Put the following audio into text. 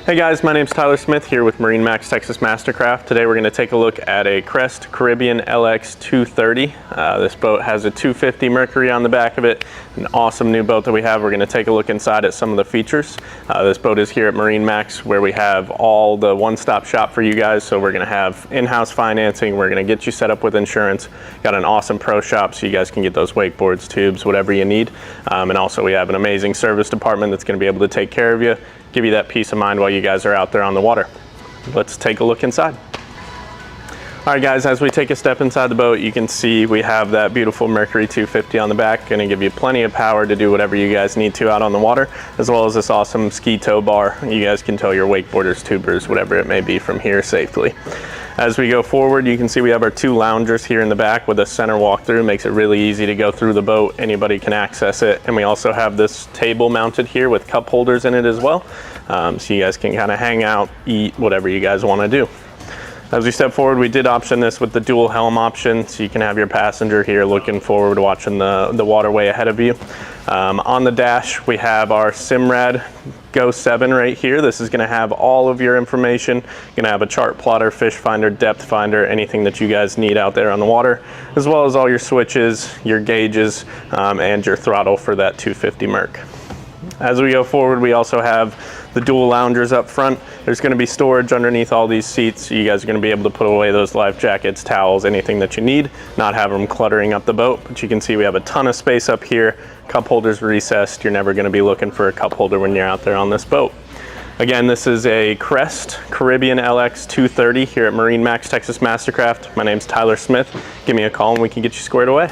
Hey guys, my name's Tyler Smith here with MarineMax Texas Mastercraft. Today we're going to take a look at a Crest Caribbean LX 230. This boat has a 250 Mercury on the back of it. An awesome new boat that we have. We're going to take a look inside at some of the features. This boat is here at MarineMax, where we have all the one-stop shop for you guys. So we're going to have in-house financing. We're going to get you set up with insurance. Got an awesome pro shop so you guys can get those wakeboards, tubes, whatever you need. And also we have an amazing service department that's going to be able to take care of you, give you that peace of mind while you guys are out there on the water. Let's take a look inside. All right guys, as we take a step inside the boat, you can see we have that beautiful Mercury 250 on the back. Going to give you plenty of power to do whatever you guys need to out on the water, as well as this awesome ski tow bar. You guys can tow your wakeboarders, tubers, whatever it may be from here safely. As we go forward, you can see we have our two loungers here in the back with a center walkthrough. Makes it really easy to go through the boat. Anybody can access it. And we also have this table mounted here with cup holders in it as well. So you guys can kind of hang out, eat, whatever you guys want to do. As we step forward, we did option this with the dual helm option, so you can have your passenger here looking forward, watching the waterway ahead of you. On the dash, we have our Simrad Go 7 right here. This is going to have all of your information. You're going to have a chart plotter, fish finder, depth finder, anything that you guys need out there on the water, as well as all your switches, your gauges, and your throttle for that 250 Merc. As we go forward, we also have the dual loungers up front. There's going to be storage underneath all these seats, so you guys are going to be able to put away those life jackets, towels, anything that you need, not have them cluttering up the boat. But you can see we have a ton of space up here. Cup holders recessed. You're never going to be looking for a cup holder when you're out there on this boat. Again, this is a Crest Caribbean LX 230 here at MarineMax Texas Mastercraft. My name's Tyler Smith. Give me a call and we can get you squared away.